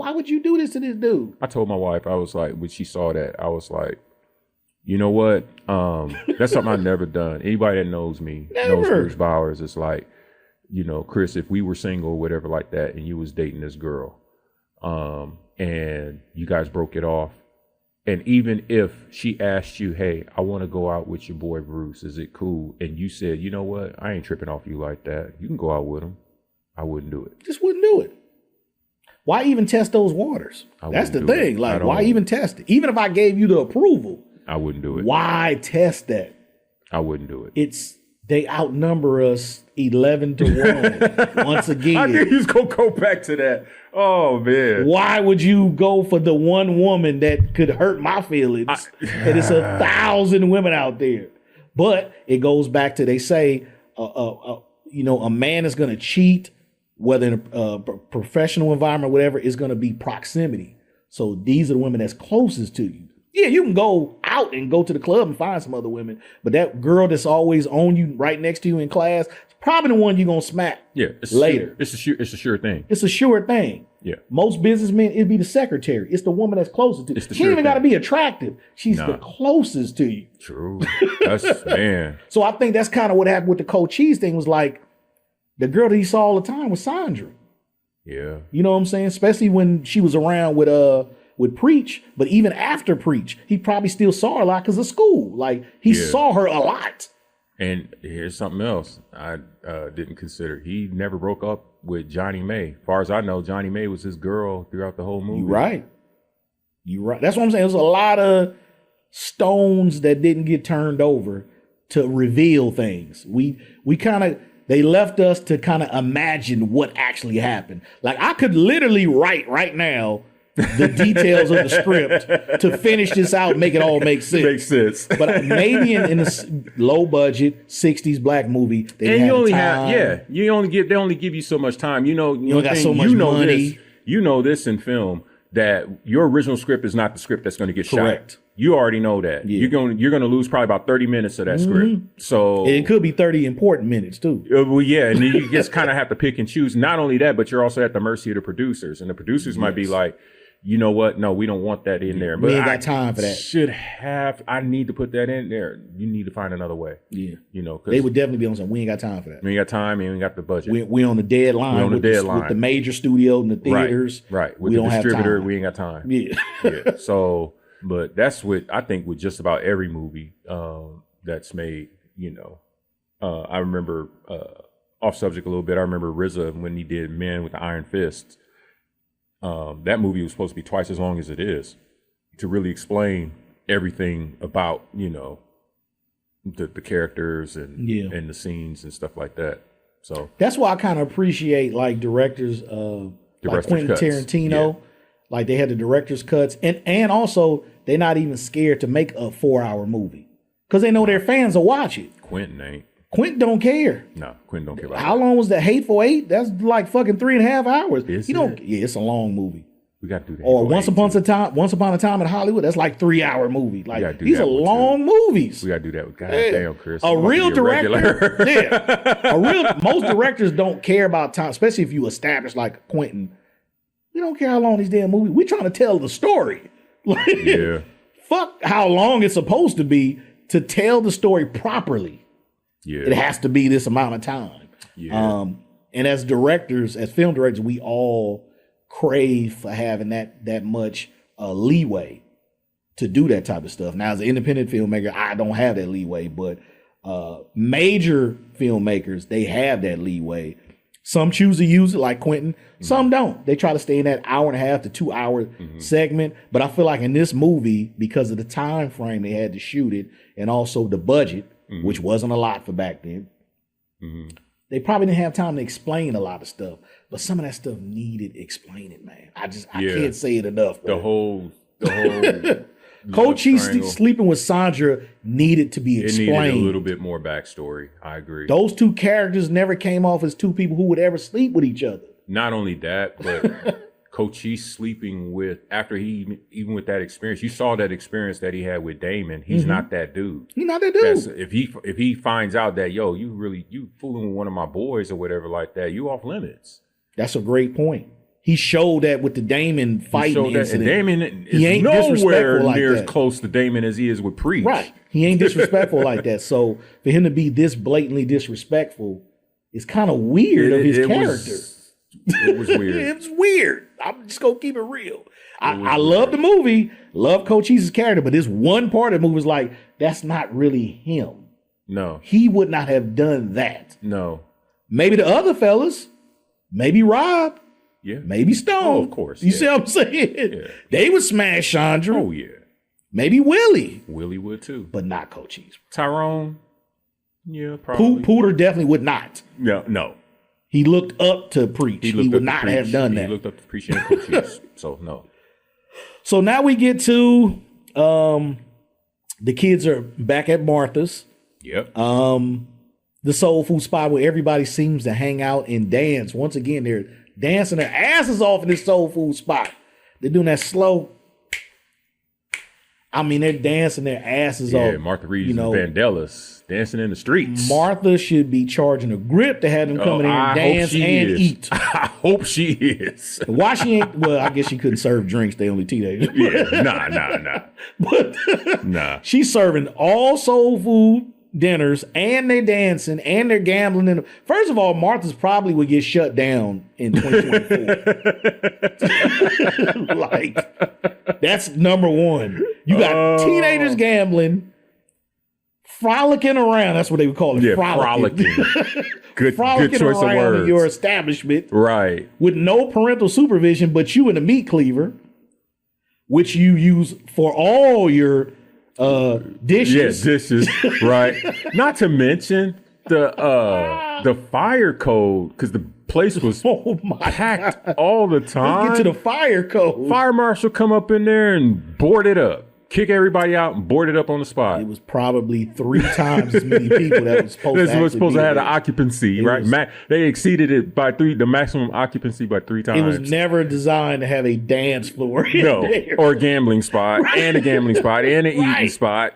why would you do this to this dude? I told my wife, I was like, when she saw that, I was like, you know what? That's something I've never done. Anybody that knows me knows Bruce Bowers. It's like, you know, Chris, if we were single or whatever like that, and you was dating this girl, and you guys broke it off, and even if she asked you, hey, I want to go out with your boy Bruce, is it cool? And you said, you know what? I ain't tripping off you like that. You can go out with him. I wouldn't do it. Just wouldn't do it. Why even test those waters? That's the thing. Like, why even test it? Even if I gave you the approval, I wouldn't do it. Why test that? I wouldn't do it. They outnumber us 11-1 once again. I knew he was gonna go back to that. Oh man. Why would you go for the one woman that could hurt my feelings? And it's 1,000 women out there. But it goes back to, they say, you know, a man is gonna cheat, whether in a professional environment or whatever, is gonna be proximity. So these are the women that's closest to you. Yeah, you can go out and go to the club and find some other women, but that girl that's always on you, right next to you in class, is probably the one you're gonna smack. Yeah, later. It's a sure thing. It's a sure thing. Yeah. Most businessmen, it'd be the secretary. It's the woman that's closest to you. She ain't even got to be attractive. She's the closest to you. True. That's man. So I think that's kind of what happened with the Cochise thing. Was like the girl that he saw all the time was Sandra. Yeah. You know what I'm saying? Especially when she was around with Preach, but even after Preach, he probably still saw her a lot because of school. Like he saw her a lot. And here's something else I didn't consider. He never broke up with Johnny May. As far as I know, Johnny May was his girl throughout the whole movie. You're right. You're right. That's what I'm saying. There's a lot of stones that didn't get turned over to reveal things. We kind of, they left us to kind of imagine what actually happened. Like I could literally write right now the details of the script to finish this out, make it all make sense. Makes sense. But maybe in a low budget 60s black movie, they they only give you so much time. You only got so much money. You know this in film, that your original script is not the script that's going to get correct. Shot. You already know that. Yeah. You're going to lose probably about 30 minutes of that script. So and it could be 30 important minutes too. Well, yeah, and you just kind of have to pick and choose. Not only that, but you're also at the mercy of the producers, and the producers might be like, you know what? No, we don't want that in there. But we ain't got time for that. I need to put that in there. You need to find another way. Yeah. You know, they would definitely be on something. We ain't got time for that. We ain't got time. We ain't got the budget. We on the deadline. We on the deadline with the major studio and the theaters. Right. With the distributor, we ain't got time. Yeah. So, but that's what I think with just about every movie that's made, you know. I remember, off subject a little bit, I remember RZA when he did Men with the Iron Fist. That movie was supposed to be twice as long as it is to really explain everything about, you know, the characters and the scenes and stuff like that. So that's why I kind of appreciate like directors like Quentin Tarantino, like they had the director's cuts, and also they're not even scared to make a 4-hour movie because they know their fans will watch it. Quentin ain't. Quentin don't care. No, Quentin don't care about How long was the Hateful Eight? That's like fucking 3.5 hours. Yeah, it's a long movie. We got to do that. Or Once Upon a Time in Hollywood. That's like 3-hour movie. Like these are long movies. We got to do that with goddamn Chris. A real director. Most directors don't care about time, especially if you establish like Quentin. We don't care how long these damn movies. We're trying to tell the story. Fuck how long it's supposed to be to tell the story properly. Yeah. It has to be this amount of time. Yeah. And as directors, as film directors, we all crave for having that much leeway to do that type of stuff. Now, as an independent filmmaker, I don't have that leeway, but major filmmakers, they have that leeway. Some choose to use it like Quentin. Some don't. They try to stay in that 1.5 to 2 hour segment. But I feel like in this movie, because of the time frame they had to shoot it and also the budget, which wasn't a lot for back then. They probably didn't have time to explain a lot of stuff, but some of that stuff needed explaining, man. I can't say it enough. The whole Cochise sleeping with Sandra needed to be explained. It needed a little bit more backstory. I agree. Those two characters never came off as two people who would ever sleep with each other. Not only that, but Cochise sleeping with, after even with that experience, you saw that experience that he had with Damon. He's not that dude. He's not that dude. If he finds out that, yo, you fooling with one of my boys or whatever like that, you off limits. That's a great point. He showed that with the Damon fighting incident. And Damon he ain't is nowhere like near that. as close to Damon as he is with Preach. Right. He ain't disrespectful like that. So for him to be this blatantly disrespectful is kind of weird of his character. It was weird. It was weird. I'm just going to keep it real. I love the movie, love Cochise's character, but this one part of the movie was like, that's not really him. No. He would not have done that. No. Maybe the other fellas, maybe Rob. Yeah. Maybe Stone. Oh, of course. You see what I'm saying? Yeah. They would smash Chandra. Oh, yeah. Maybe Willie. Willie would too. But not Cochise. Tyrone. Yeah, probably. Pooter definitely would not. No. He looked up to Preach. He would not have done that. He looked up to Preach and Cochise. So, no. So now we get to the kids are back at Martha's. Yep. The soul food spot where everybody seems to hang out and dance. Once again, they're dancing their asses off in this soul food spot. They're doing that slow. I mean, they're dancing their asses off. Yeah, Martha Reeves and Vandellas dancing in the streets. Martha should be charging a grip to have them come in here and dance and eat. I hope she is. Why she ain't? Well, I guess she couldn't serve drinks. They only teenagers. Yeah, nah. But nah. She's serving all soul food dinners, and they're dancing, and they're gambling. First of all, Martha's probably would get shut down in 2024. Like, that's number one. You got teenagers gambling, frolicking around. That's what they would call it. Yeah, frolicking. Good choice of words. In your establishment, right? With no parental supervision, but you in a meat cleaver, which you use for all your dishes. Yeah, dishes, right. Not to mention the fire code, because the place was packed all the time. Let's get to the fire code. Fire marshal come up in there and board it up. Kick everybody out and board it up on the spot. It was probably 3 times as many people that was supposed to have the occupancy, right? They exceeded it by the maximum occupancy by 3 times. It was never designed to have a dance floor. Or a gambling spot, and a gambling spot, and an eating spot.